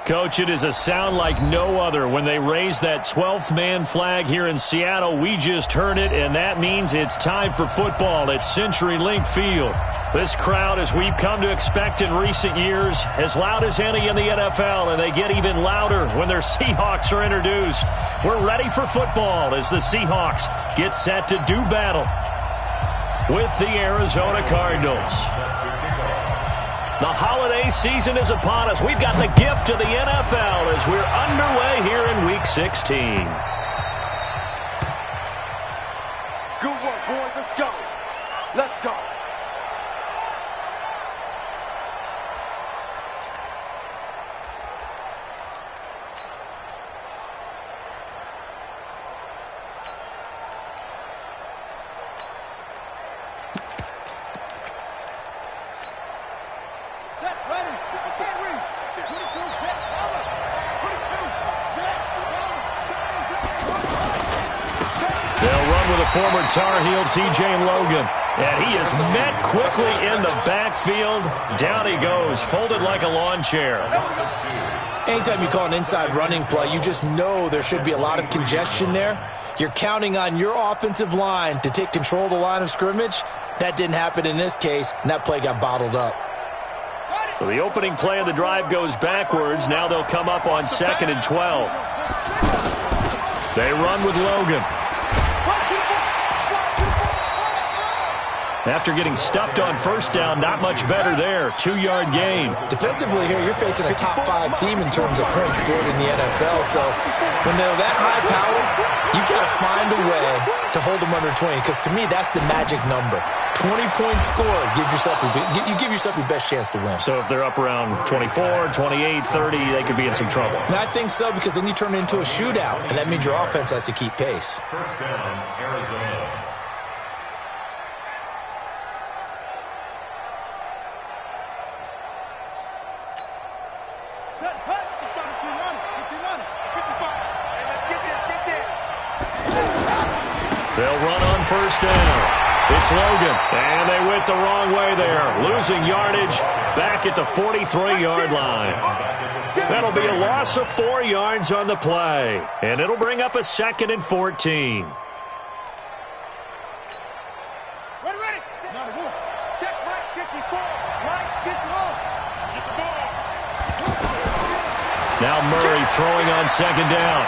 Coach, it is a sound like no other when they raise that 12th man flag here in Seattle. We just heard it, and that means it's time for football at CenturyLink Field. This crowd, as we've come to expect in recent years, as loud as any in the NFL, and they get even louder when their Seahawks are introduced. We're ready for football as the Seahawks get set to do battle with the Arizona Cardinals. The holiday season is upon us. We've got the gift of the NFL as we're underway here in Week 16. Good work, boys. Let's go. Let's go. Former Tar Heel T.J. Logan. And he is met quickly in the backfield. Down he goes, folded like a lawn chair. Anytime you call an inside running play, you just know there should be a lot of congestion there. You're counting on your offensive line to take control of the line of scrimmage. That didn't happen in this case, and that play got bottled up. So the opening play of the drive goes backwards. Now they'll come up on 2nd and 12. They run with Logan. After getting stuffed on first down, not much better there. 2-yard gain. Defensively here, you're facing a top 5 team in terms of points scored in the NFL. So when they're that high powered, you got to find a way to hold them under 20. Because to me, that's the magic number. 20 points scored, you give yourself your best chance to win. So if they're up around 24, 28, 30, they could be in some trouble. And I think so, because then you turn it into a shootout, and that means your offense has to keep pace. First down, Arizona. They'll run on first down. It's Logan, and they went the wrong way there. Losing yardage back at the 43-yard line. That'll be a loss of 4 yards on the play, and it'll bring up a 2nd and 14. Ready. Check right 54. Right 51. Get the ball. Now Murray throwing on 2nd down.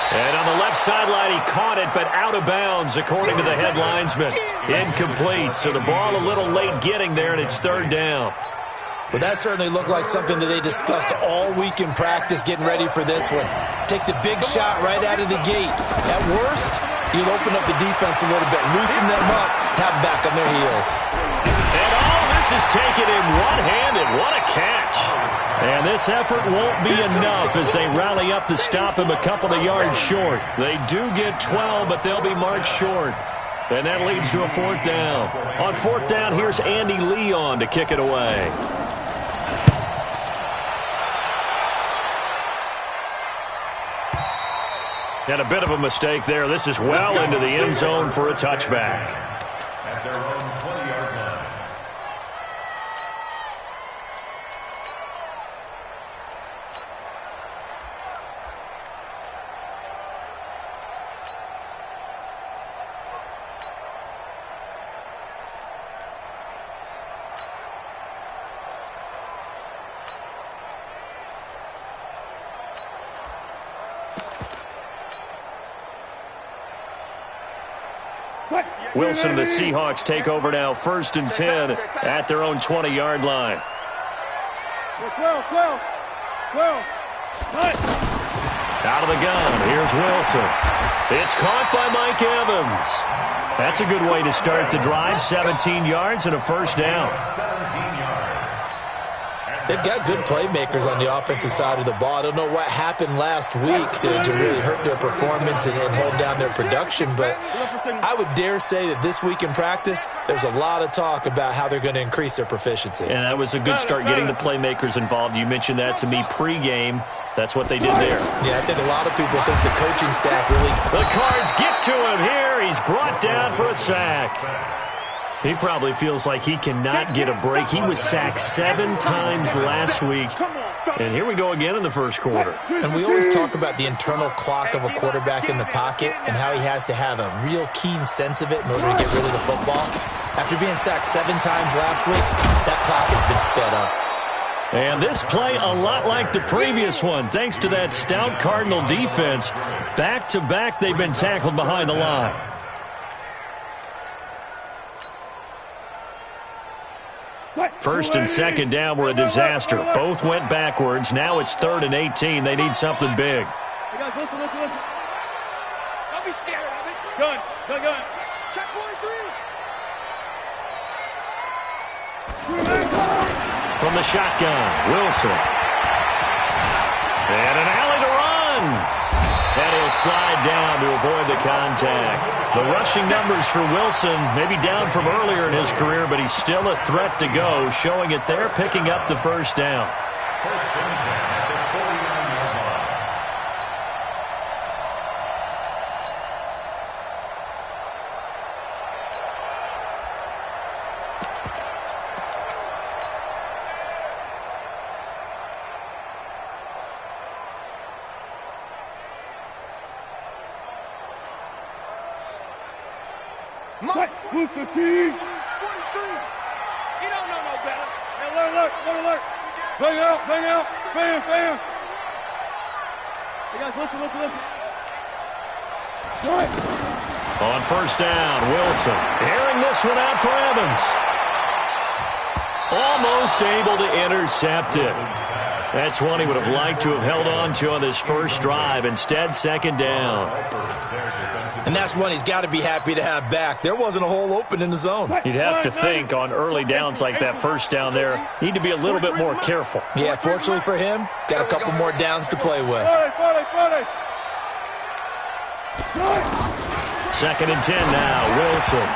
And on the left sideline, he caught it, but out of bounds, according to the head linesman. Incomplete, so the ball a little late getting there, and it's 3rd down. Well, that certainly looked like something that they discussed all week in practice, getting ready for this one. Take the big shot right out of the gate. At worst, you'll open up the defense a little bit, loosen them up, have them back on their heels. And all this is taken in one-handed. What a catch. And this effort won't be enough as they rally up to stop him a couple of yards short. They do get 12, but they'll be marked short. And that leads to a 4th down. On 4th down, here's Andy Leon to kick it away. And a bit of a mistake there. This is well into the end zone for a touchback. At their own 20-yard line. Wilson and the Seahawks take over now, 1st and 10 at their own 20-yard line. 12. Out of the gun, here's Wilson. It's caught by Mike Evans. That's a good way to start the drive, 17 yards and a 1st down. 17 yards. They've got good playmakers on the offensive side of the ball. I don't know what happened last week to really hurt their performance and hold down their production, but I would dare say that this week in practice, there's a lot of talk about how they're going to increase their proficiency. And that was a good start getting the playmakers involved. You mentioned that to me pregame. That's what they did there. Yeah, I think a lot of people think the coaching staff really... The Cards get to him here. He's brought down for a sack. He probably feels like he cannot get a break. He was sacked 7 times last week. And here we go again in the first quarter. And we always talk about the internal clock of a quarterback in the pocket and how he has to have a real keen sense of it in order to get rid of the football. After being sacked 7 times last week, that clock has been sped up. And this play a lot like the previous one, thanks to that stout Cardinal defense. Back-to-back, they've been tackled behind the line. First and second down were a disaster. Both went backwards. Now it's 3rd and 18. They need something big. Hey guys, listen. Don't be scared of it. Gun. Check 43. From the shotgun, Wilson. And an alley to run. And he'll slide down to avoid the contact. The rushing numbers for Wilson maybe down from earlier in his career, but he's still a threat to go, showing it there, picking up the first down. First and 10 at the 49-yard line. Who's the team? 43. You don't know no better. Hey, alert. Bang out. Bam. Hey, guys, listen. Right. On first down, Wilson airing this one out for Evans. Almost able to intercept it. That's one he would have liked to have held on to on this first drive. Instead, second down. And that's one he's got to be happy to have back. There wasn't a hole open in the zone. You'd have to think on early downs like that first down there, need to be a little bit more careful. Yeah, fortunately for him, got a couple more downs to play with. Friday. 2nd and 10 now. Wilson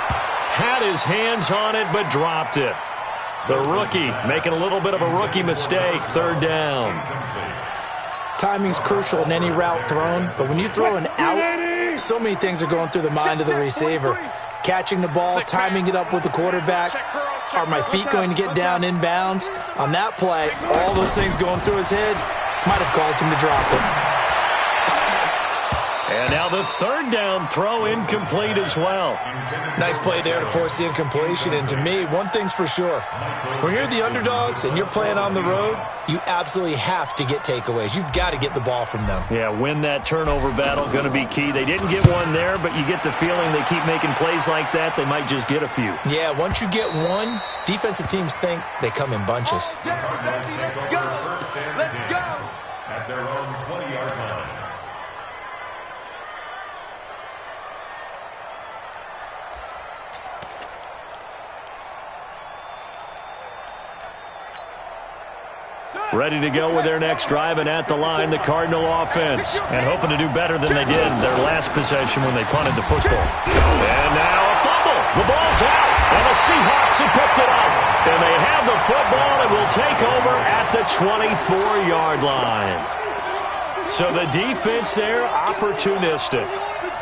had his hands on it but dropped it. The rookie making a little bit of a rookie mistake. 3rd down. Timing's crucial in any route thrown, but when you throw an out, so many things are going through the mind of the receiver. Catching the ball, timing it up with the quarterback. Are my feet going to get down inbounds? On that play, all those things going through his head might have caused him to drop it. And now the 3rd down throw incomplete as well. Nice play there to force the incompletion. And to me, one thing's for sure. When you're the underdogs and you're playing on the road, you absolutely have to get takeaways. You've got to get the ball from them. Yeah, win that turnover battle, going to be key. They didn't get one there, but you get the feeling they keep making plays like that, they might just get a few. Yeah, once you get one, defensive teams think they come in bunches. Let's go. At their own 20-yard line. Ready to go with their next drive, and at the line, the Cardinal offense. And hoping to do better than they did their last possession when they punted the football. And now a fumble. The ball's out, and the Seahawks have picked it up. And they have the football and will take over at the 24-yard line. So the defense there, opportunistic.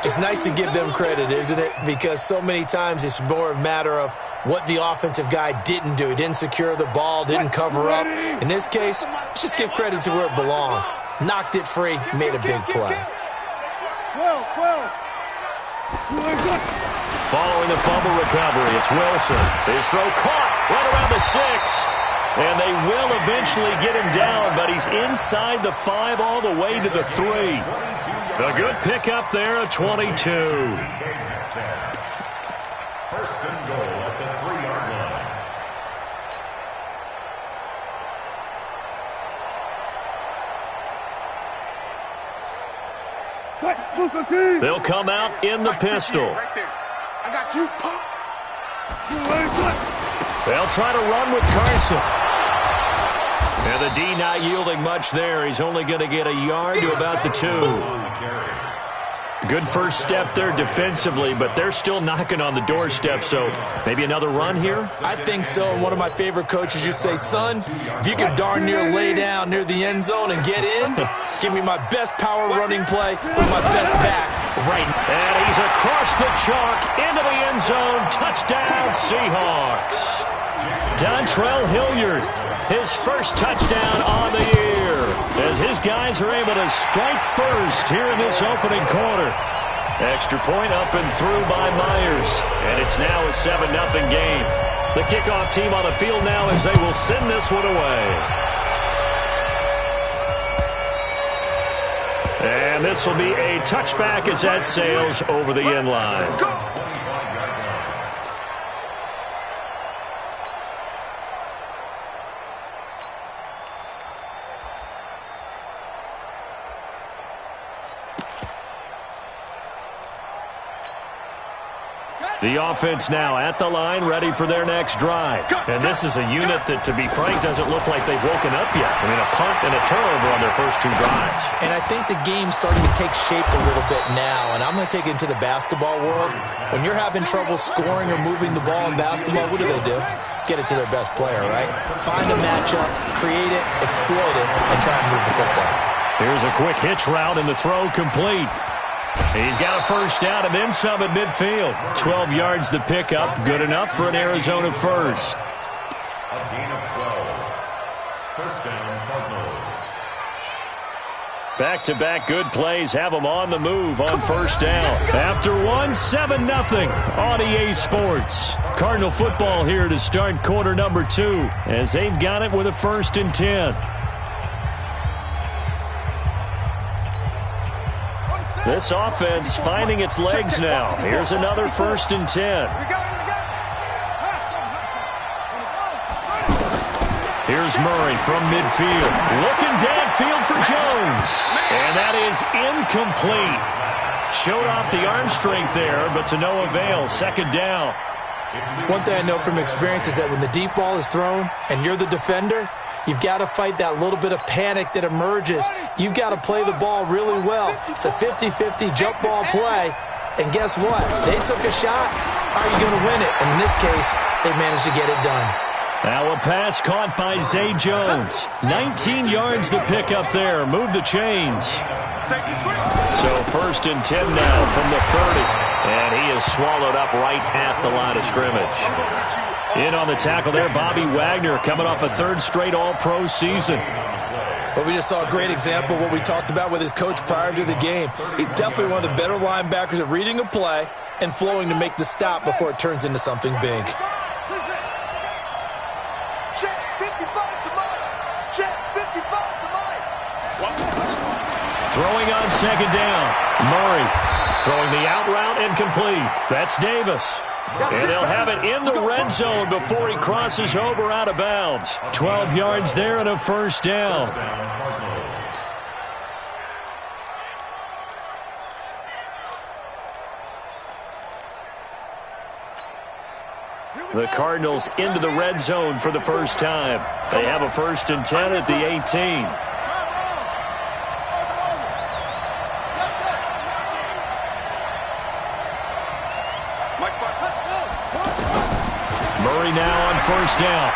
It's nice to give them credit, isn't it? Because so many times it's more a matter of what the offensive guy didn't do. He didn't secure the ball, didn't cover up. In this case, let's just give credit to where it belongs. Knocked it free, made a big play. 12. Following the fumble recovery, it's Wilson. His throw caught right around the 6. And they will eventually get him down, but he's inside the 5 all the way to the 3. A good pickup there at 22. First and goal at the 3-yard line. They'll come out in the pistol. Right there. I got you, Pop. They'll try to run with Carson. And the D not yielding much there. He's only going to get a yard to about the 2. Good first step there defensively, but they're still knocking on the doorstep, so maybe another run here? I think so. And one of my favorite coaches used to say, son, if you can darn near lay down near the end zone and get in, give me my best power running play with my best back Right. And he's across the chalk into the end zone. Touchdown, Seahawks. Dontrell Hilliard, his first touchdown on the year, as his guys are able to strike first here in this opening quarter. Extra point up and through by Myers, and it's now a 7-0 game. The kickoff team on the field now as they will send this one away. And this will be a touchback as that sails over the end line. The offense now at the line, ready for their next drive. And this is a unit that, to be frank, doesn't look like they've woken up yet. I mean, a punt and a turnover on their first 2 drives. And I think the game's starting to take shape a little bit now. And I'm going to take it into the basketball world. When you're having trouble scoring or moving the ball in basketball, what do? Get it to their best player, right? Find a matchup, create it, exploit it, and try and move the football. Here's a quick hitch route and the throw complete. He's got a first down and then some at midfield. 12 yards the pickup. Good enough for an Arizona first. A gain of 12. First down, Cardinals. Back-to-back good plays have them on the move on first down. After one, 7-0 on EA Sports. Cardinal football here to start quarter number 2 as they've got it with a 1st and 10. This offense finding its legs now. Here's another 1st and 10. Here's Murray from midfield. Looking downfield for Jones. And that is incomplete. Showed off the arm strength there, but to no avail. 2nd down. One thing I know from experience is that when the deep ball is thrown and you're the defender, you've got to fight that little bit of panic that emerges. You've got to play the ball really well. It's a 50-50 jump ball play. And guess what? They took a shot. How are you going to win it? And in this case, they managed to get it done. Now a pass caught by Zay Jones. 19 yards the pick up there. Move the chains. So 1st and 10 now from the 30. And he is swallowed up right at the line of scrimmage. In on the tackle there, Bobby Wagner, coming off a 3rd straight All-Pro season. Well, we just saw a great example of what we talked about with his coach prior to the game. He's definitely one of the better linebackers at reading a play and flowing to make the stop before it turns into something big. Throwing on 2nd down. Murray throwing the out route incomplete. That's Davis. And they'll have it in the red zone before he crosses over out of bounds. 12 yards there and a 1st down. The Cardinals into the red zone for the first time. They have a 1st and 10 at the 18. Murray now on 1st down.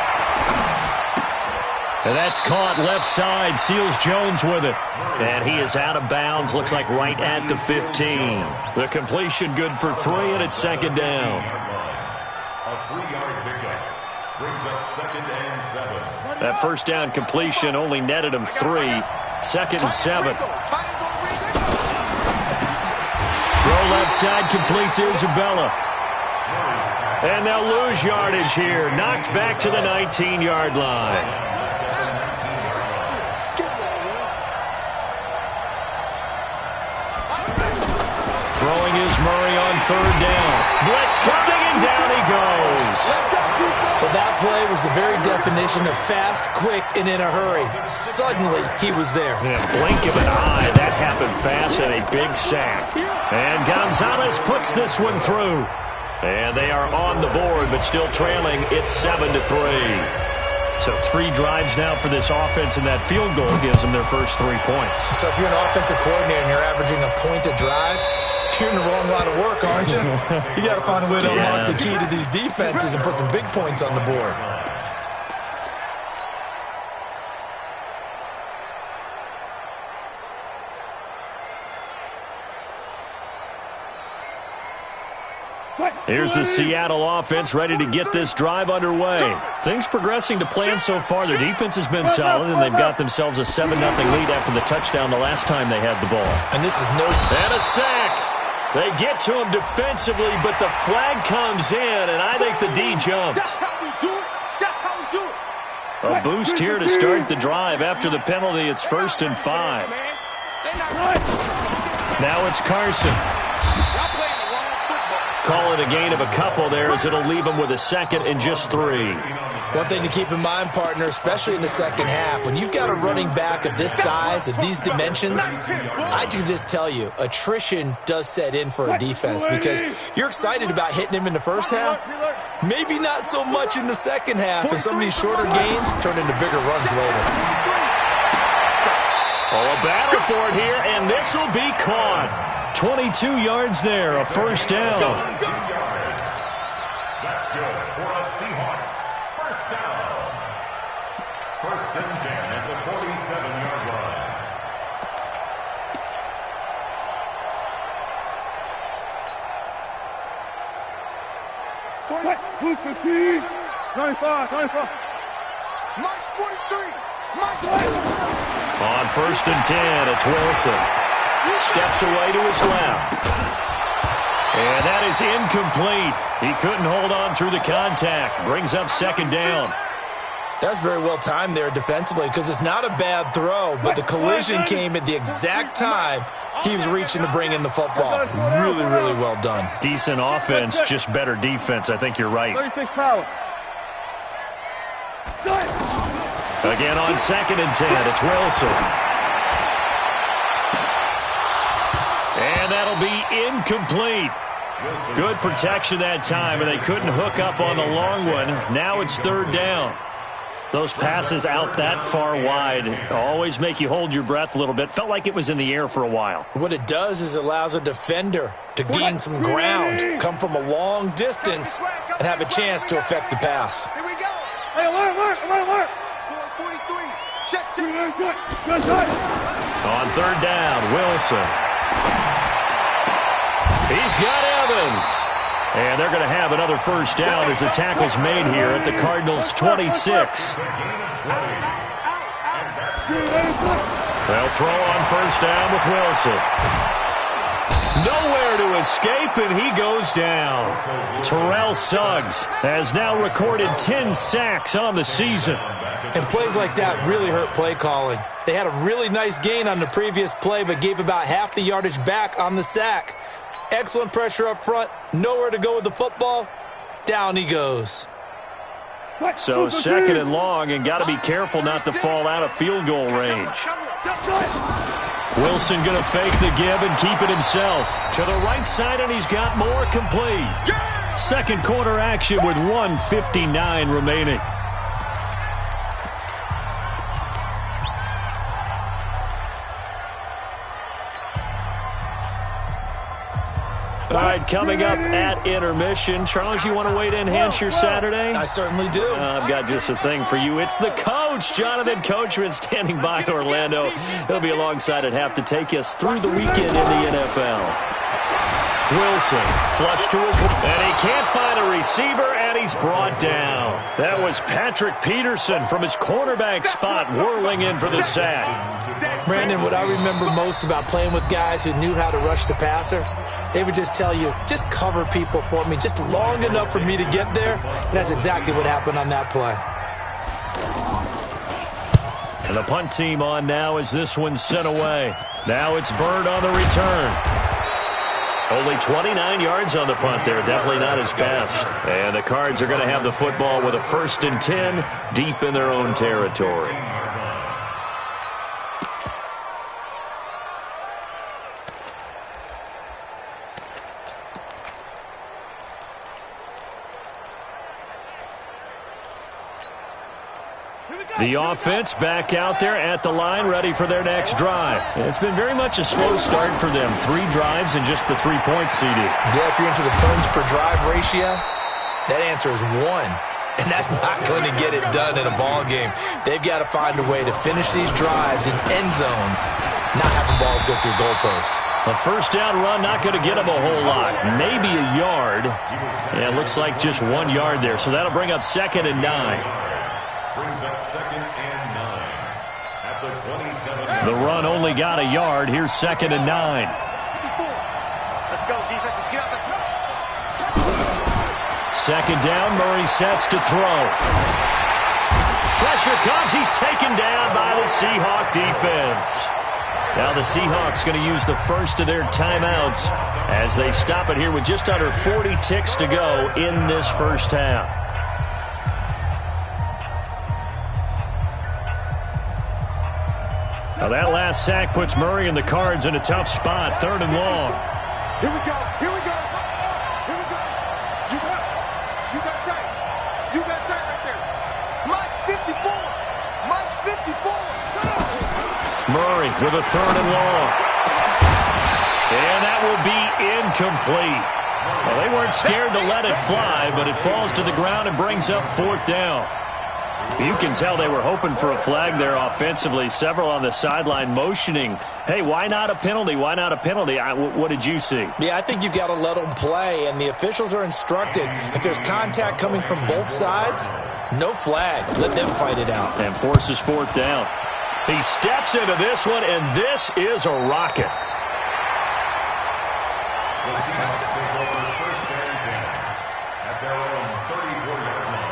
And that's caught left side. Seals Jones with it. And he is out of bounds. Looks like right at the 15. The completion good for 3, and it's 2nd down. A 3-yard pickup brings up 2nd and 7. That 1st down completion only netted him 3. 2nd and 7. Throw left side complete to Isabella. And they'll lose yardage here. Knocked back to the 19-yard line. Throwing is Murray on 3rd down. Blitz coming, and down he goes. Well, that play was the very definition of fast, quick, and in a hurry. Suddenly, he was there. Yeah, blink of an eye. That happened fast and a big sack. And Gonzalez puts this one through. And they are on the board, but still trailing. It's 7-3. So 3 drives now for this offense, and that field goal gives them their first 3 points. So if you're an offensive coordinator and you're averaging a point a drive, you're in the wrong line of work, aren't you? You got to find a way to unlock the key to these defenses and put some big points on the board. Here's the Seattle offense ready to get this drive underway. Things progressing to plan so far. Their defense has been solid, and they've got themselves a 7-0 lead after the touchdown the last time they had the ball. And this is no... And a sack. They get to him defensively, but the flag comes in, and I think the D jumped. That's how we do it. That's how we do it. A boost here to start the drive. After the penalty, it's 1st and 5. Now it's Carson. Call it a gain of a couple there, as it'll leave him with a 2nd and just 3. One thing to keep in mind, partner, especially in the second half, when you've got a running back of this size, of these dimensions, I can just tell you, attrition does set in for a defense, because you're excited about hitting him in the first half, maybe not so much in the second half, and some of these shorter gains turn into bigger runs later. Oh, a battle for it here, and this will be caught. 22 yards there, a 1st down. That's good for a Seahawks. 1st down. 1st and 10 at the 47-yard line. Who's 15? 95. Mike's 43. Mike's 43. On 1st and 10, it's Wilson. Steps away to his left. And that is incomplete. He couldn't hold on through the contact. Brings up 2nd down. That's very well timed there defensively, because it's not a bad throw, but the collision came at the exact time he was reaching to bring in the football. Really, really well done. Decent offense, just better defense. I think you're right. 36 power. Again on 2nd and 10, it's Wilson. And that'll be incomplete. Good protection that time, and they couldn't hook up on the long one. Now it's 3rd down. Those passes out that far wide always make you hold your breath a little bit. Felt like it was in the air for a while. What it does is it allows a defender to gain some ground, come from a long distance, and have a chance to affect the pass. Here we go. Hey, alert. 43. Check. On 3rd down, Wilson. He's got Evans. And they're going to have another 1st down as the tackle's made here at the Cardinals' 26. They'll throw on 1st down with Wilson. Nowhere to escape, and he goes down. Terrell Suggs has now recorded 10 sacks on the season. And plays like that really hurt play calling. They had a really nice gain on the previous play, but gave about half the yardage back on the sack. Excellent pressure up front. Nowhere to go with the football. Down he goes. So 2nd and long, and got to be careful not to fall out of field goal range. Wilson going to fake the give and keep it himself. To the right side, and he's got more complete. 2nd quarter action with 1:59 remaining. All right, coming up at intermission. Charles, you want to wait to enhance your Saturday? I certainly do. I've got just a thing for you. It's the coach, Jonathan Coachman, standing by in Orlando. He'll be alongside at half to take us through the weekend in the NFL. Wilson, flush to his right, and he can't find a receiver, and he's brought down. That was Patrick Peterson from his cornerback spot, whirling in for the sack. Brandon, what I remember most about playing with guys who knew how to rush the passer, they would just tell you, just cover people for me, just long enough for me to get there. And that's exactly what happened on that play. And the punt team on now as this one's sent away. Now it's Bird on the return. Only 29 yards on the punt there. Definitely not his best. And the Cards are going to have the football with a 1st and 10 deep in their own territory. The offense back out there at the line, ready for their next drive. It's been very much a slow start for them. 3 drives and just the 3 points CD. Yeah, if you're into the points per drive ratio, that answer is 1. And that's not going to get it done in a ball game. They've got to find a way to finish these drives in end zones, not having balls go through goalposts. A first down run, not going to get him a whole lot. Maybe a yard. Yeah, it looks like just 1 yard there. So that'll bring up 2nd and 9. Brings up 2nd and 9 at the 27. The run only got a yard. Here's 2nd and 9. Let's go, defense. Let's get out the top. 2nd down, Murray sets to throw. Pressure comes. He's taken down by the Seahawk defense. Now the Seahawks going to use the first of their timeouts as they stop it here with just under 40 ticks to go in this first half. Now that last sack puts Murray and the Cards in a tough spot, 3rd and long. Here we go. Here we go. Here we go. You got tight. You got tight right there. Mike's 54. Mike's 54. Murray with a 3rd and long. And that will be incomplete. Well, they weren't scared to let it fly, but it falls to the ground and brings up 4th down. You can tell they were hoping for a flag there offensively. Several on the sideline motioning, hey, why not a penalty? Why not a penalty? What did you see? Yeah, I think you've got to let them play, and the officials are instructed. If there's contact coming from both sides, no flag. Let them fight it out. And forces 4th down. He steps into this one, and this is a rocket. The Seahawks take over 1st and 10 at their own 34-yard line.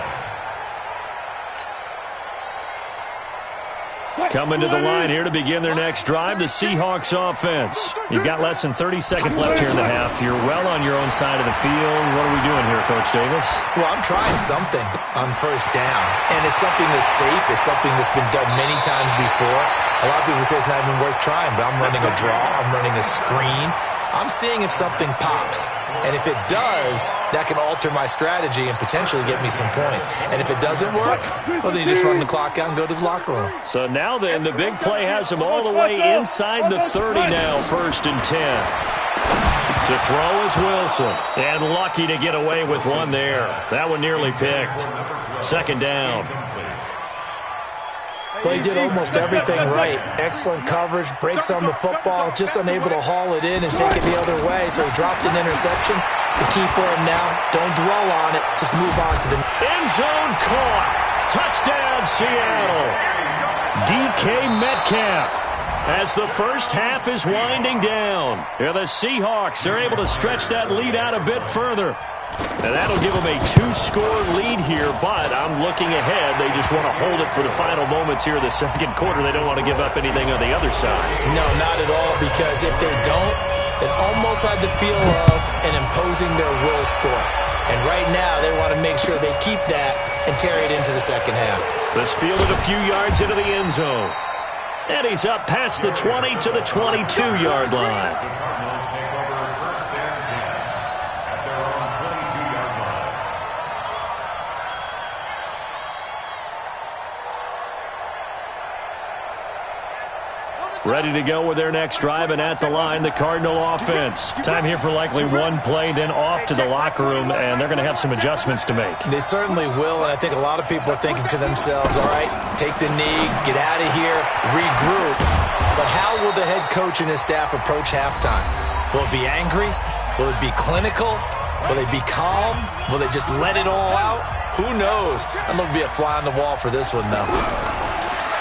Coming to the line here to begin their next drive, the Seahawks offense. You've got less than 30 seconds left here in the half. You're well on your own side of the field. What are we doing here, Coach Davis? Well, I'm trying something on 1st down, and it's something that's safe. It's something that's been done many times before. A lot of people say it's not even worth trying, but I'm running a draw. I'm running a screen. I'm seeing if something pops. And if it does, that can alter my strategy and potentially get me some points. And if it doesn't work, well, then you just run the clock out and go to the locker room. So now then, the big play has him all the way inside the 30 now, 1st and 10. To throw is Wilson. And lucky to get away with one there. That one nearly picked. 2nd down. Well, he did almost everything right. Excellent coverage, breaks on the football, just unable to haul it in and take it the other way. So he dropped an interception. The key for him now, don't dwell on it. Just move on to the end zone caught. Touchdown, Seattle. DK Metcalf. As the first half is winding down. Here the Seahawks are able to stretch that lead out a bit further. And that'll give them a 2-score lead here, but I'm looking ahead. They just want to hold it for the final moments here in the 2nd quarter. They don't want to give up anything on the other side. No, not at all, because if they don't, it almost had the feel of an imposing their will score. And right now, they want to make sure they keep that and carry it into the 2nd half. This fielded a few yards into the end zone. And he's up past the 20 to the 22-yard line. The Cardinals take over 1st and 10 at their own 22-yard line. Ready to go with their next drive, and at the line, the Cardinal offense. Time here for likely one play, then off to the locker room, and they're going to have some adjustments to make. They certainly will, and I think a lot of people are thinking to themselves, all right, take the knee, get out of here, regroup. But how will the head coach and his staff approach halftime? Will it be angry? Will it be clinical? Will they be calm? Will they just let it all out? Who knows? I'm going to be a fly on the wall for this one, though.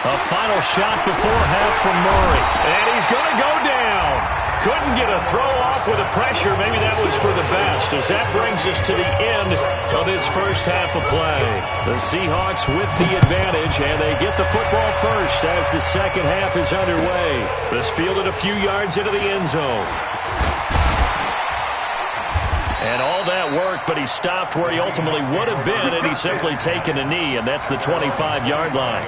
A final shot before half from Murray. And he's going to go down. Couldn't get a throw off with the pressure. Maybe that was for the best, as that brings us to the end of this first half of play. The Seahawks with the advantage, and they get the football first as the 2nd half is underway. This fielded a few yards into the end zone. And all that work, but he stopped where he ultimately would have been, and he's simply taken a knee, and that's the 25-yard line.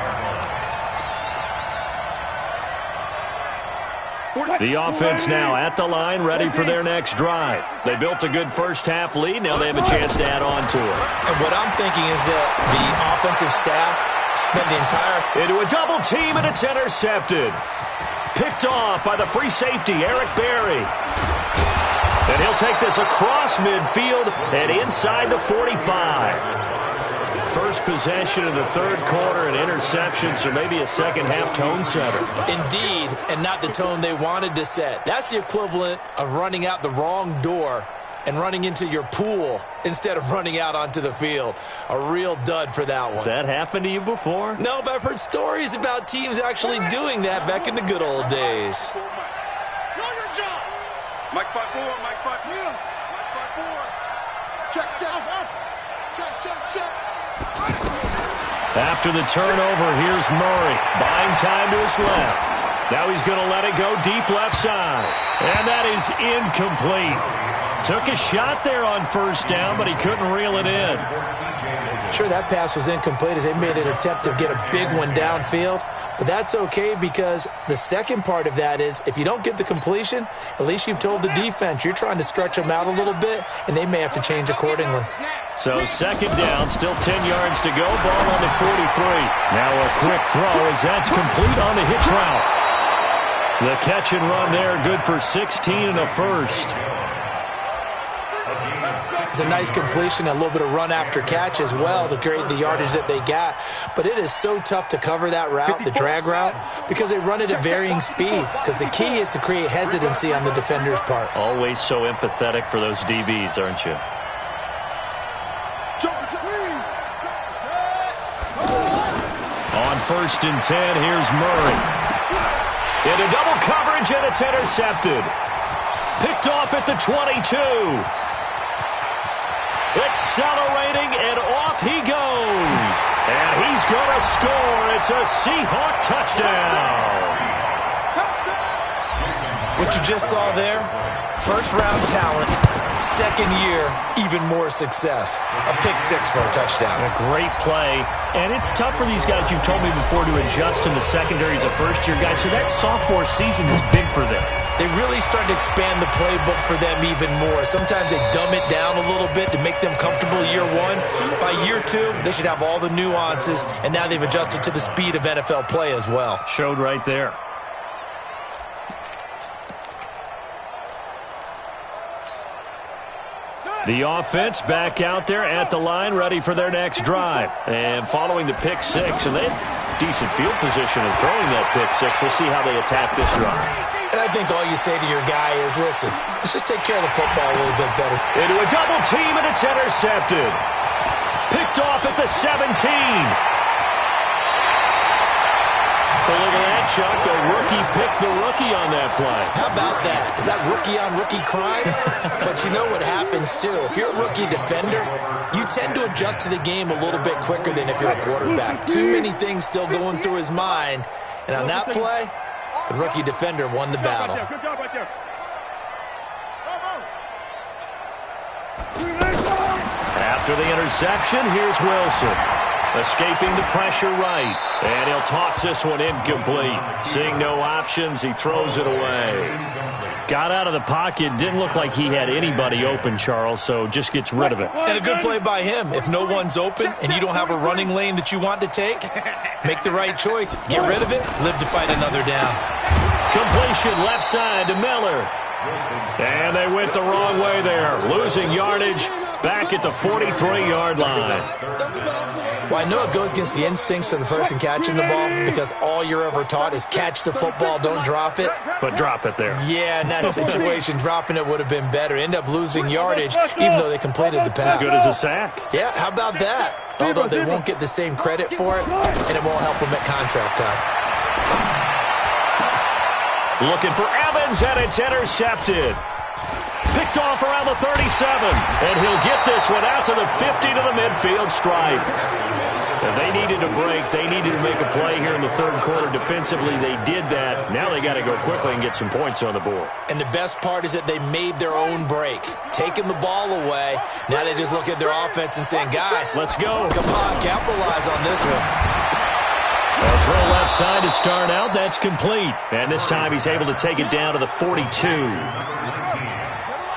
The offense now at the line, ready for their next drive. They built a good first half lead. Now they have a chance to add on to it. And what I'm thinking is that the offensive staff spent the entire... Into a double team, and it's intercepted. Picked off by the free safety, Eric Berry. And he'll take this across midfield and inside the 45. First possession. possession in the third quarter, an interception, so maybe a second-half tone setter. Indeed, and not the tone they wanted to set. That's the equivalent of running out the wrong door and running into your pool instead of running out onto the field. A real dud for that one. Has that happened to you before? No, but I've heard stories about teams actually doing that back in the good old days. Know your job. Mike 5-4, Mike 5-4. Mike 5-4. Check. After the turnover, here's Murray. Buying time to his left. Now he's going to let it go deep left side. And that is incomplete. Took a shot there on first down, but he couldn't reel it in. Sure, that pass was incomplete as they made an attempt to get a big one downfield. But that's okay because the second part of that is if you don't get the completion, at least you've told the defense you're trying to stretch them out a little bit, and they may have to change accordingly. So second down, still 10 yards to go. Ball on the 43. Now a quick throw as that's complete on the hitch route. The catch and run there, good for 16 and a first. It's a nice completion, a little bit of run after catch as well to create the yardage that they got. But it is so tough to cover that route, the drag route, because they run it at varying speeds. Because the key is to create hesitancy on the defender's part. Always so empathetic for those DBs, aren't you? On first and 10, here's Murray. Into double coverage, and it's intercepted. Picked off at the 22. Accelerating, and off he goes. And he's going to score. It's a Seahawk touchdown. What you just saw there, first-round talent, second year, even more success. A pick six for a touchdown. A great play. And it's tough for these guys, you've told me before, to adjust in the secondary as a first-year guy. So that sophomore season is big for them. They really started to expand the playbook for them even more. Sometimes they dumb it down a little bit to make them comfortable year one. By year two, they should have all the nuances, and now they've adjusted to the speed of NFL play as well. Showed right there. The offense back out there at the line, ready for their next drive. And following the pick six, and they had decent field position in throwing that pick six. We'll see how they attack this drive. And I think all you say to your guy is, listen, let's just take care of the football a little bit better. Into a double team, and it's intercepted. Picked off at the 17. Well, look at that, Chuck. A rookie picked the rookie on that play. How about that? Is that rookie-on-rookie crime? But you know what happens, too. If you're a rookie defender, you tend to adjust to the game a little bit quicker than if you're a quarterback. Too many things still going through his mind. And on that play, the rookie defender won the battle. Good job right there. After the interception, here's Wilson. Escaping the pressure right. And he'll toss this one incomplete. Seeing no options, he throws it away. Got out of the pocket. Didn't look like he had anybody open, Charles, so just gets rid of it. And a good play by him. If no one's open and you don't have a running lane that you want to take, make the right choice. Get rid of it. Live to fight another down. Completion left side to Miller. And they went the wrong way there. Losing yardage back at the 43-yard line. Well, I know it goes against the instincts of the person catching the ball because all you're ever taught is catch the football, don't drop it. But drop it there. Yeah, in that situation, dropping it would have been better. End up losing yardage even though they completed the pass. As good as a sack. Yeah, how about that? Although they won't get the same credit for it, and it won't help them at contract time. Looking for Evans, and it's intercepted. Picked off around the 37, and he'll get this one out to the 50 to the midfield stripe. And they needed a break. They needed to make a play here in the third quarter defensively. They did that. Now they got to go quickly and get some points on the board. And the best part is that they made their own break, taking the ball away. Now they just look at their offense and saying, guys, let's go. Come on, capitalize on this one. A throw left side to start out. That's complete. And this time he's able to take it down to the 42.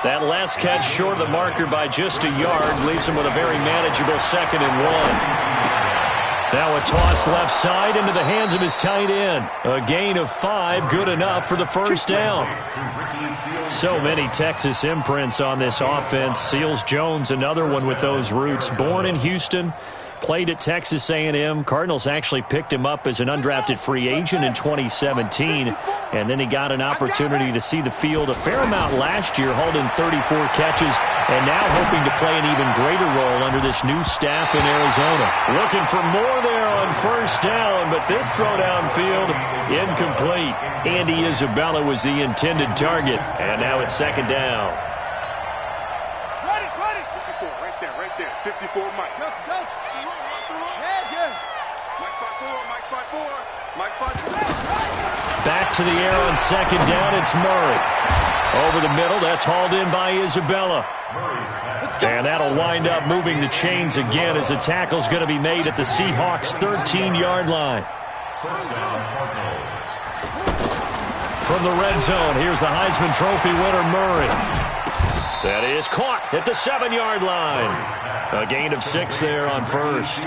That last catch short of the marker by just a yard leaves him with a very manageable 2nd and 1. Now a toss left side into the hands of his tight end. A gain of 5, good enough for the first down. So many Texas imprints on this offense. Seals Jones, another one with those roots. Born in Houston, played at Texas A&M. Cardinals actually picked him up as an undrafted free agent in 2017, and then he got an opportunity to see the field a fair amount last year, holding 34 catches, and now hoping to play an even greater role under this new staff in Arizona. Looking for more there on first down, but this throw downfield, incomplete. Andy Isabella was the intended target, and now it's second down. Run it. 54, right there. 54, Mike. Go. Mike 5-4. Back to the air on second down, it's Murray. Over the middle, that's hauled in by Isabella. And that'll wind up moving the chains again as the tackle's going to be made at the Seahawks' 13-yard line. From the red zone, here's the Heisman Trophy winner, Murray. That is caught at the 7-yard line. A gain of 6 there on first.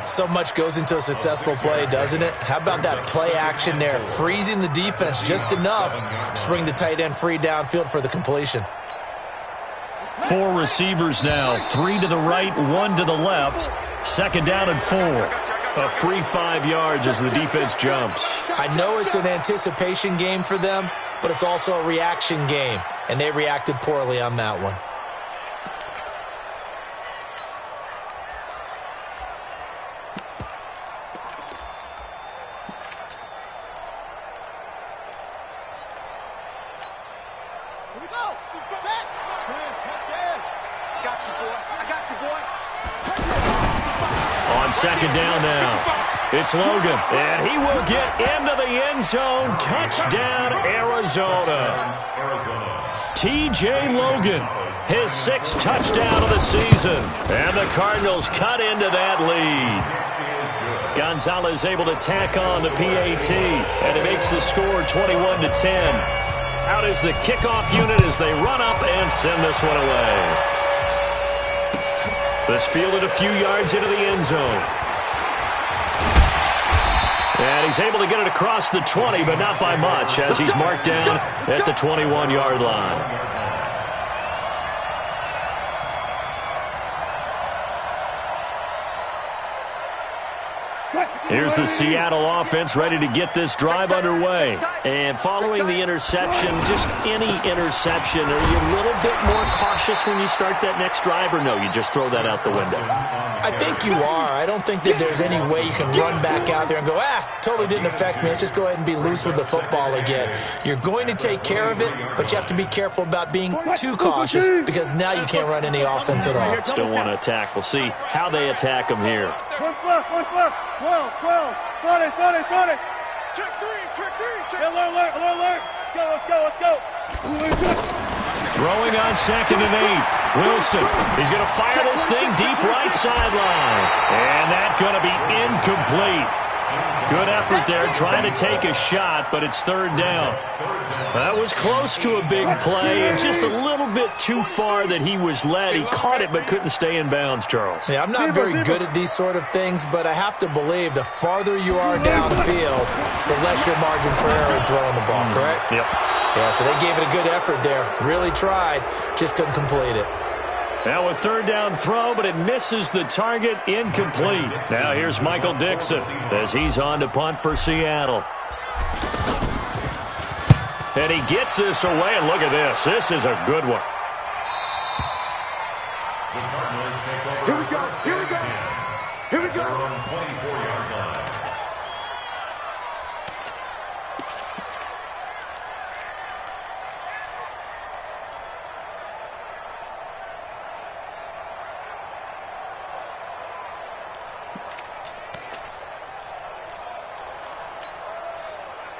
So much goes into a successful play, doesn't it? How about that play action there? Freezing the defense just enough to bring the tight end free downfield for the completion. 4 receivers now. 3 to the right, 1 to the left. Second down and 4. A free 5 yards as the defense jumps. I know it's an anticipation game for them, but it's also a reaction game, and they reacted poorly on that one. Second down now. It's Logan, and he will get into the end zone. Touchdown, Arizona. T.J. Logan, his 6th touchdown of the season. And the Cardinals cut into that lead. Gonzalez able to tack on the PAT, and it makes the score 21-10. Out is the kickoff unit as they run up and send this one away. This fielded a few yards into the end zone. And he's able to get it across the 20, but not by much, as he's marked down at the 21-yard line. Here's the Seattle offense ready to get this drive underway. And following the interception, just any interception, are you a little bit more cautious when you start that next drive, or no, you just throw that out the window? I think you are. I don't think that there's any way you can run back out there and go, totally didn't affect me. Let's just go ahead and be loose with the football again. You're going to take care of it, but you have to be careful about being too cautious because now you can't run any offense at all. Still want to attack. We'll see how they attack them here. 12, 20. Check three. Alert. Let's go. Throwing on second and 8. Wilson, he's going to fire this thing deep right sideline. And that's going to be incomplete. Good effort there trying to take a shot, but it's third down. That was close to a big play and just a little bit too far that he was led. He caught it but couldn't stay in bounds, Charles. Yeah, I'm not very good at these sort of things, but I have to believe the farther you are downfield, the less your margin for error in throwing the ball, correct? Yep. Yeah, so they gave it a good effort there. Really tried, just couldn't complete it. Now a third down throw, but it misses the target, incomplete. Now here's Michael Dixon as he's on to punt for Seattle. And he gets this away, and look at this. This is a good one. Here we go. On 24-yard line.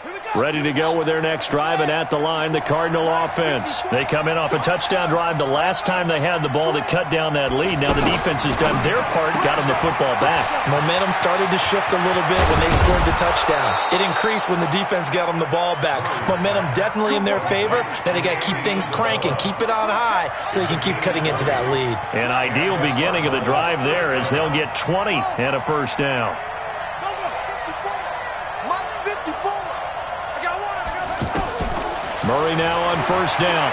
Here we Ready to go with their next drive, and at the line, the Cardinal offense. They come in off a touchdown drive the last time they had the ball that cut down that lead. Now the defense has done their part, got them the football back. Momentum started to shift a little bit when they scored the touchdown. It increased when the defense got them the ball back. Momentum definitely in their favor. Now they got to keep things cranking, keep it on high so they can keep cutting into that lead. An ideal beginning of the drive there as they'll get 20 and a first down. Murray now on first down.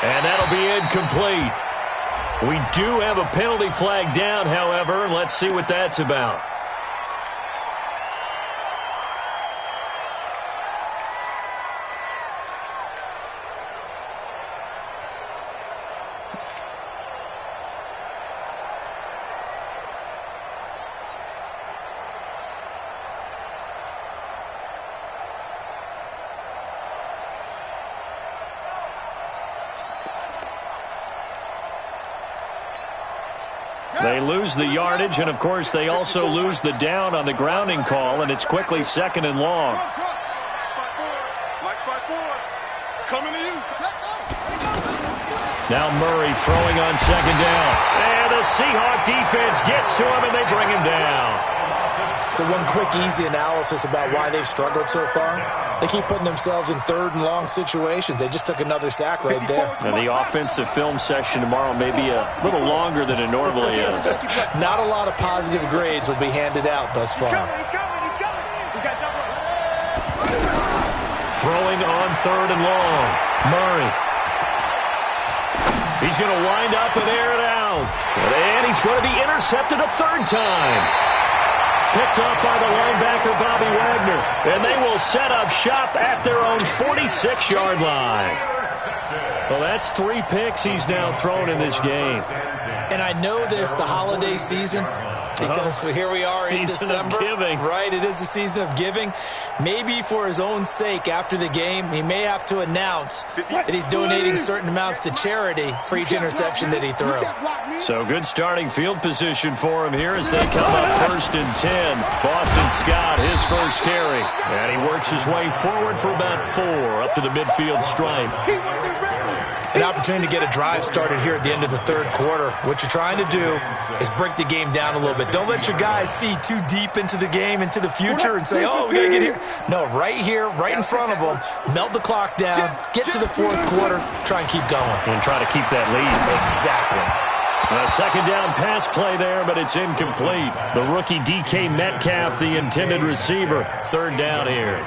And that'll be incomplete. We do have a penalty flag down, however. Let's see what that's about. They lose the yardage, and, of course, they also lose the down on the grounding call, and it's quickly second and long. Now Murray throwing on second down. And the Seahawk defense gets to him, and they bring him down. So one quick, easy analysis about why they've struggled so far. They keep putting themselves in third and long situations. They just took another sack right there. And the offensive film session tomorrow may be a little longer than it normally is. Not a lot of positive grades will be handed out thus far. Throwing on third and long. Murray. He's going to wind up and air it out. And he's going to be intercepted a third time. Picked up by the linebacker, Bobby Wagner. And they will set up shop at their own 46-yard line. Well, that's 3 picks he's now thrown in this game. And I know this, the holiday season, because here we are in December. Season of giving. Right, it is the season of giving. Maybe for his own sake after the game, he may have to announce that he's donating certain amounts to charity for each interception that he threw. So good starting field position for him here as they come up first and 10. Boston Scott, his first carry. And he works his way forward for about 4 up to the midfield stripe. An opportunity to get a drive started here at the end of the third quarter. What you're trying to do is break the game down a little bit. Don't let your guys see too deep into the game, into the future, and say, oh, we got to get here. No, right here, right in front of them, melt the clock down, get to the fourth quarter, try and keep going. And try to keep that lead. Exactly. A second down pass play there, but it's incomplete. The rookie DK Metcalf, the intended receiver. Third down here.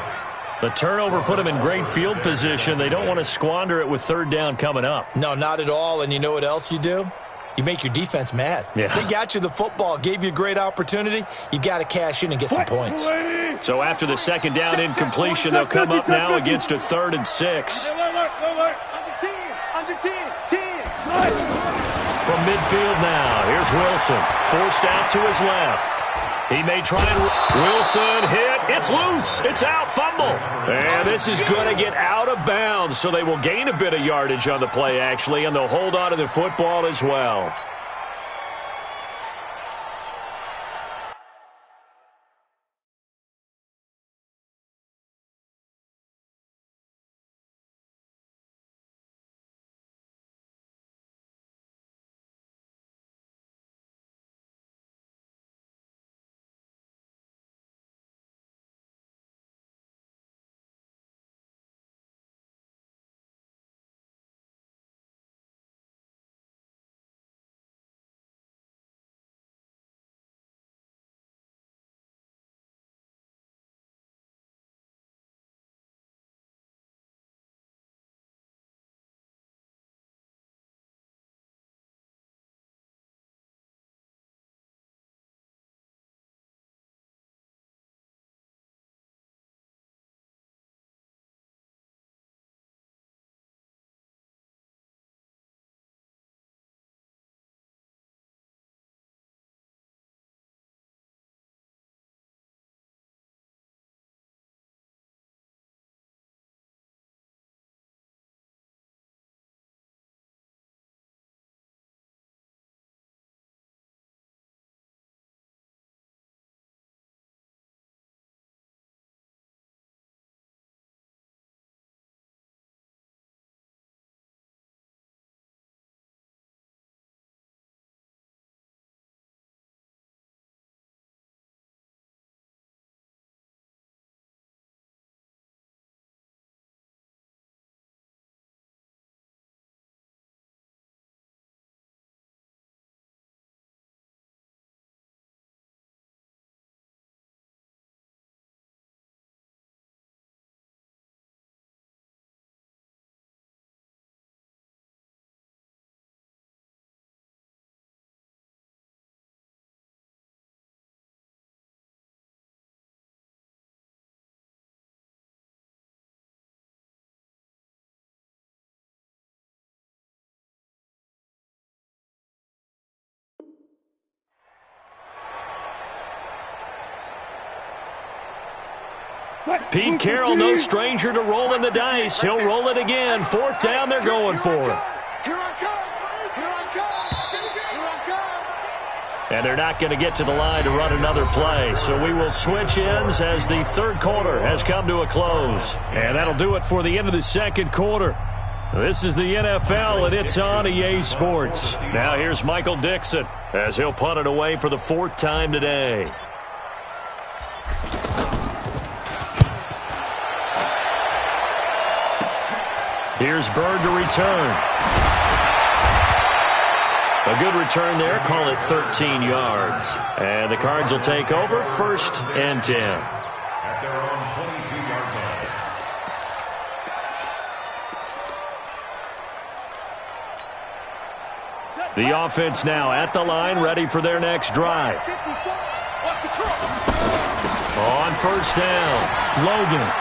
The turnover put them in great field position. They don't want to squander it with third down coming up. No, not at all. And you know what else you do? You make your defense mad. Yeah. They got you the football, gave you a great opportunity. You got to cash in and get some points. So after the second down incompletion, they'll come up now against a 3rd and 6. From midfield now, here's Wilson. Forced out to his left. He may try and Wilson hit. It's loose. It's out. Fumble. And this is going to get out of bounds, so they will gain a bit of yardage on the play, actually, and they'll hold on to the football as well. Pete Carroll, no stranger to rolling the dice. He'll roll it again. Fourth down, they're going for it. Here I come. Here I come. Here I come. And they're not going to get to the line to run another play. So we will switch ends as the third quarter has come to a close. And that'll do it for the end of the second quarter. This is the NFL, and it's on EA Sports. Now here's Michael Dixon as he'll punt it away for the fourth time today. Here's Bird to return. A good return there. Call it 13 yards. And the Cards will take over first and 10. At their own 22-yard line. The offense now at the line, ready for their next drive. On first down, Logan.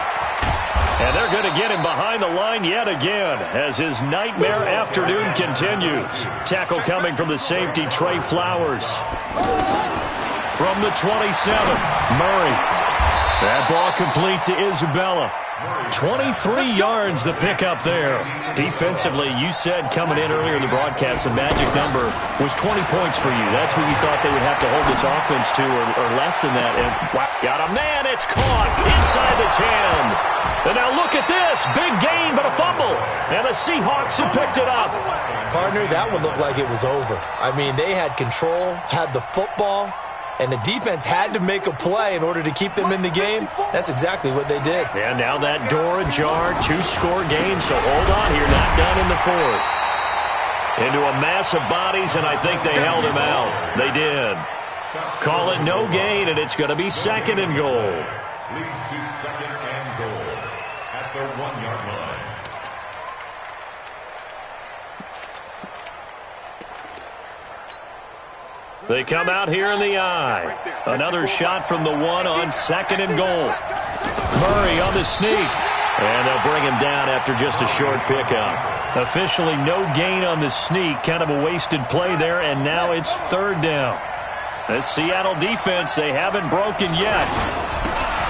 And they're going to get him behind the line yet again as his nightmare afternoon continues. Tackle coming from the safety, Trey Flowers. From the 27, Murray. That ball complete to Isabella. 23 yards the pickup there. Defensively, you said coming in earlier in the broadcast, the magic number was 20 points for you. That's what you thought they would have to hold this offense to, or less than that. And got a man, it's caught inside the 10. And now look at this. Big gain, but a fumble. And the Seahawks have picked it up. Partner, that one looked like it was over. I mean, they had control, had the football, and the defense had to make a play in order to keep them in the game. That's exactly what they did. And now that door ajar, two-score game, so hold on here, not done in the fourth. Into a mass of bodies, and I think they held him out. They did. Call it no gain, and it's going to be second and goal. Leads to second and goal at the 1-yard line. They come out here in the eye. Another shot from the one on second and goal. Murray on the sneak. And they'll bring him down after just a short pickup. Officially no gain on the sneak. Kind of a wasted play there, and now it's third down. The Seattle defense, they haven't broken yet.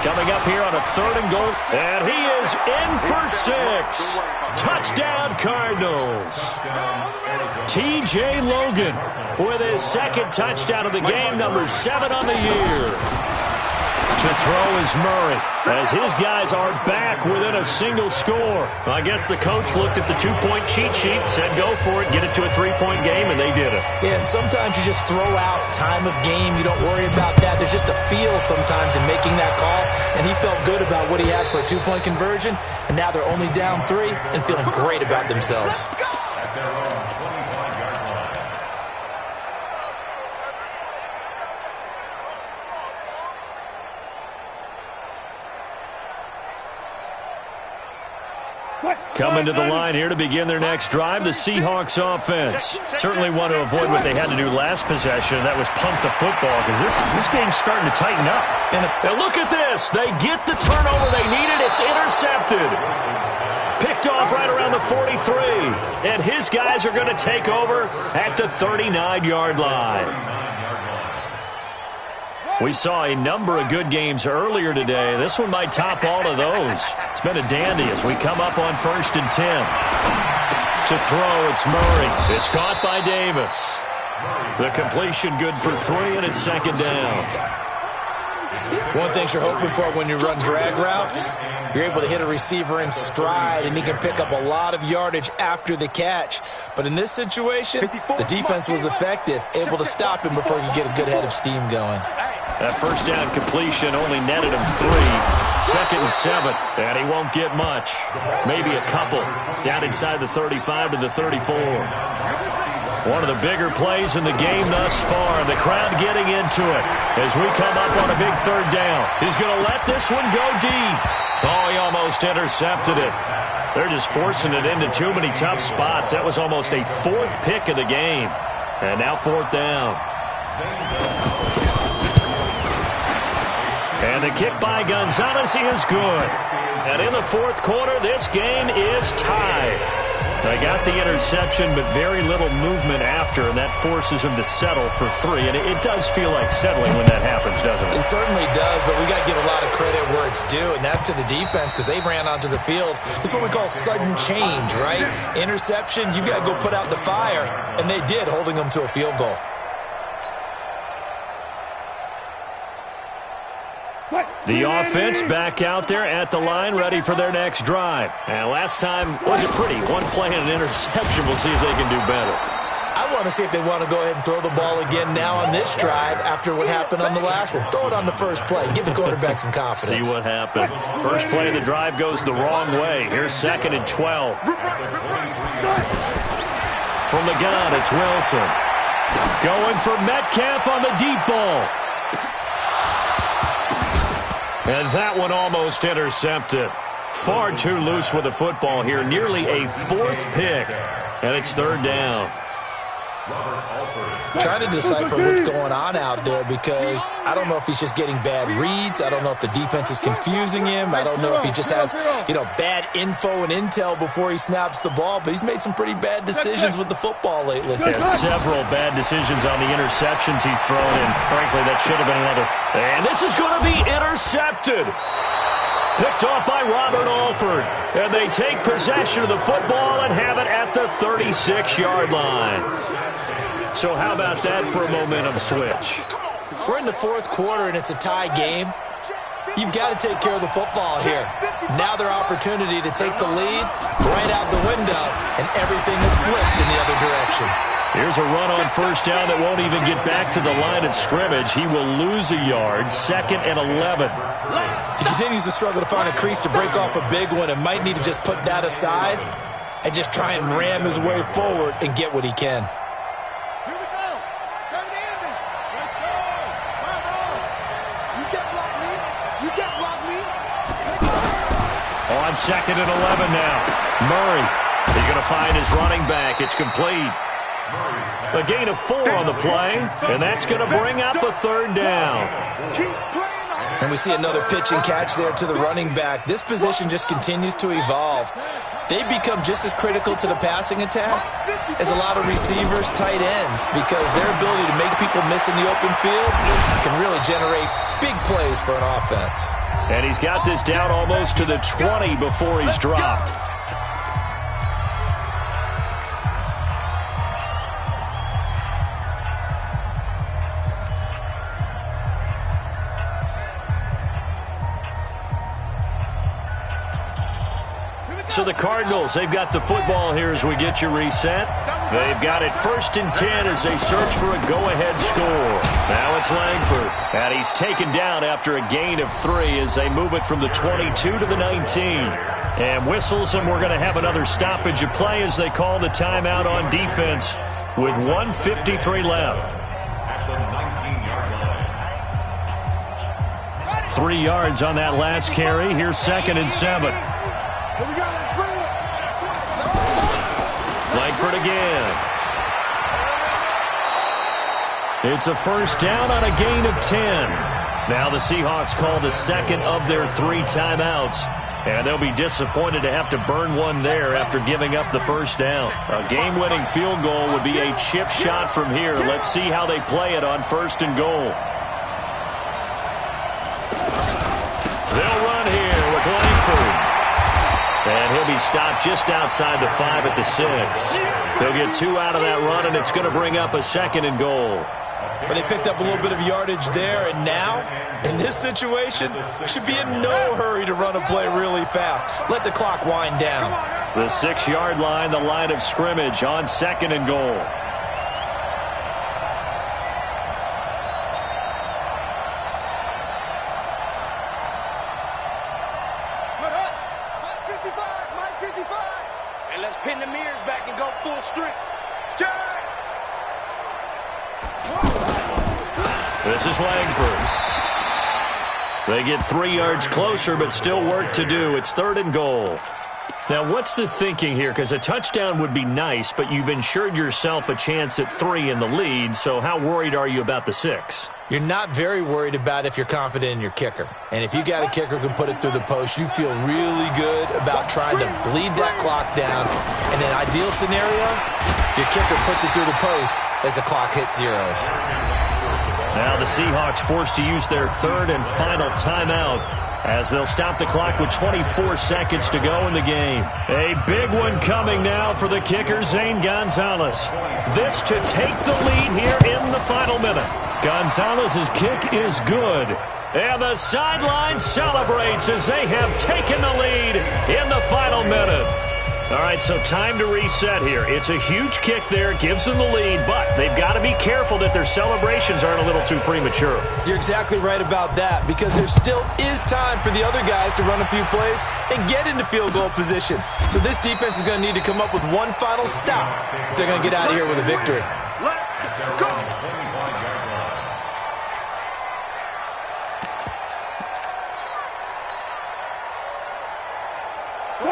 Coming up here on a third and goal. And he is in for 6. Touchdown, Cardinals. T.J. Logan with his second touchdown of the game, number 7 on the year. To throw is Murray, as his guys are back within a single score. I guess the coach looked at the two-point cheat sheet, said go for it, get it to a three-point game, and they did it. Yeah, and sometimes you just throw out time of game. You don't worry about that. There's just a feel sometimes in making that call, and he felt good about what he had for a two-point conversion, and now they're only down 3 and feeling great about themselves. At their own 25-yard line. Coming to the line here to begin their next drive, the Seahawks offense. Certainly want to avoid what they had to do last possession, and that was punt the football, because this game's starting to tighten up. And look at this. They get the turnover they needed. It's intercepted. Picked off right around the 43. And his guys are going to take over at the 39-yard line. We saw a number of good games earlier today. This one might top all of those. It's been a dandy as we come up on first and 10. To throw, it's Murray. It's caught by Davis. The completion good for 3, and it's second down. One thing you're hoping for when you run drag routes, you're able to hit a receiver in stride, and he can pick up a lot of yardage after the catch. But in this situation, the defense was effective, able to stop him before he could get a good head of steam going. That first down completion only netted him 3. Second and 7, and he won't get much. Maybe a couple. Down inside the 35 to the 34. One of the bigger plays in the game thus far. The crowd getting into it as we come up on a big third down. He's going to let this one go deep. Oh, he almost intercepted it. They're just forcing it into too many tough spots. That was almost a 4th pick of the game. And now 4th down. And the kick by Gonzalez is good. And in the 4th quarter, this game is tied. They got the interception, but very little movement after, and that forces him to settle for 3. And it does feel like settling when that happens, doesn't it? It certainly does, but we got to give a lot of credit where it's due, and that's to the defense because they ran onto the field. This is what we call sudden change, right? Interception, you got to go put out the fire, and they did, holding them to a field goal. The offense back out there at the line, ready for their next drive. And last time wasn't pretty. One play and an interception. We'll see if they can do better. I want to see if they want to go ahead and throw the ball again now on this drive after what happened on the last one. Throw it on the first play. Give the quarterback some confidence. See what happens. First play of the drive goes the wrong way. Here's 2nd and 12. From the gun, it's Wilson. Going for Metcalf on the deep ball. And that one almost intercepted. Far too loose with the football here. Nearly a 4th pick. And it's 3rd down. Trying to decipher what's going on out there because I don't know if he's just getting bad reads. I don't know if the defense is confusing him. I don't know if he just has, bad info and intel before he snaps the ball. But he's made some pretty bad decisions with the football lately. Yeah, several bad decisions on the interceptions he's thrown in. Frankly, that should have been another. And this is going to be intercepted. Picked off by Robert Alford. And they take possession of the football and have it at the 36-yard line. So how about that for a momentum switch? We're in the 4th quarter, and it's a tie game. You've got to take care of the football here. Now their opportunity to take the lead right out the window, and everything is flipped in the other direction. Here's a run on first down that won't even get back to the line of scrimmage. He will lose a yard, 2nd and 11. He continues to struggle to find a crease to break off a big one and might need to just put that aside and just try and ram his way forward and get what he can. Here we go. Send the ending. Let's go. Come on. You get block me. You get block me. On 2nd and 11 now. Murray. He's going to find his running back. It's complete. A gain of 4 on the play, and that's going to bring up a 3rd down. And we see another pitch and catch there to the running back. This position just continues to evolve. They become just as critical to the passing attack as a lot of receivers, tight ends, because their ability to make people miss in the open field can really generate big plays for an offense. And he's got this down almost to the 20 before he's dropped. So the Cardinals, they've got the football here as we get you reset. They've got it 1st and 10 as they search for a go-ahead score. Now it's Langford, and he's taken down after a gain of 3 as they move it from the 22 to the 19. And whistles, and we're going to have another stoppage of play as they call the timeout on defense with 1:53 left. 3 yards on that last carry. Here's 2nd and 7. Here we go. Let's bring it. Langford again. It's a 1st down on a gain of 10. Now the Seahawks call the 2nd of their 3 timeouts. And they'll be disappointed to have to burn one there after giving up the 1st down. A game-winning field goal would be a chip shot from here. Let's see how they play it on 1st and goal. They'll run here with Langford. And he'll be stopped just outside the 5 at the 6. They'll get 2 out of that run, and it's going to bring up a 2nd and goal. But they picked up a little bit of yardage there, and now, in this situation, should be in no hurry to run a play really fast. Let the clock wind down. The 6-yard line, the line of scrimmage on 2nd and goal. And let's pin the mirrors back and go full strength. This is Langford. They get 3 yards closer, but still work to do. It's 3rd and goal. Now, what's the thinking here? Because a touchdown would be nice, but you've ensured yourself a chance at 3 in the lead, so how worried are you about the 6? You're not very worried about if you're confident in your kicker. And if you got a kicker who can put it through the post, you feel really good about trying to bleed that clock down. In an ideal scenario, your kicker puts it through the post as the clock hits zeros. Now the Seahawks forced to use their third and final timeout as they'll stop the clock with 24 seconds to go in the game. A big one coming now for the kicker, Zane Gonzalez. This to take the lead here in the final minute. Gonzalez's kick is good. And the sideline celebrates as they have taken the lead in the final minute. All right, so time to reset here. It's a huge kick there, gives them the lead, but they've got to be careful that their celebrations aren't a little too premature. You're exactly right about that, because there still is time for the other guys to run a few plays and get into field goal position. So this defense is going to need to come up with one final stop if they're going to get out of here with a victory. Let's go.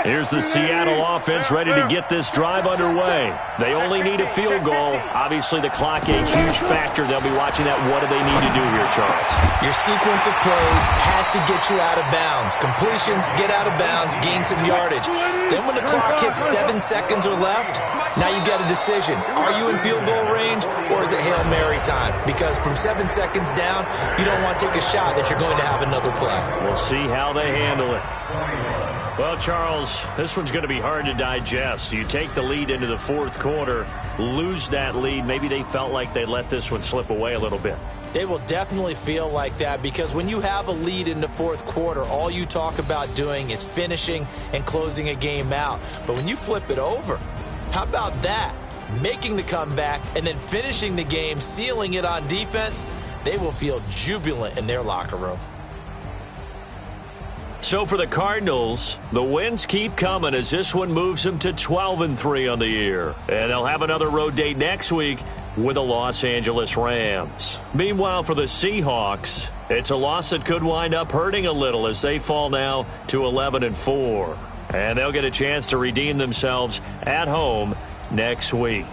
Here's the Seattle offense ready to get this drive underway. They only need a field goal. Obviously, the clock a huge factor. They'll be watching that. What do they need to do here, Charles? Your sequence of plays has to get you out of bounds. Completions, get out of bounds, gain some yardage. Then when the clock hits 7 seconds or left, now you got a decision. Are you in field goal range, or is it Hail Mary time? Because from 7 seconds down, you don't want to take a shot that you're going to have another play. We'll see how they handle it. Well, Charles, this one's going to be hard to digest. You take the lead into the fourth quarter, lose that lead. Maybe they felt like they let this one slip away a little bit. They will definitely feel like that, because when you have a lead in the fourth quarter, all you talk about doing is finishing and closing a game out. But when you flip it over, how about that? Making the comeback and then finishing the game, sealing it on defense, they will feel jubilant in their locker room. So for the Cardinals, the wins keep coming as this one moves them to 12-3 on the year. And they'll have another road date next week with the Los Angeles Rams. Meanwhile, for the Seahawks, it's a loss that could wind up hurting a little as they fall now to 11-4. And they'll get a chance to redeem themselves at home next week.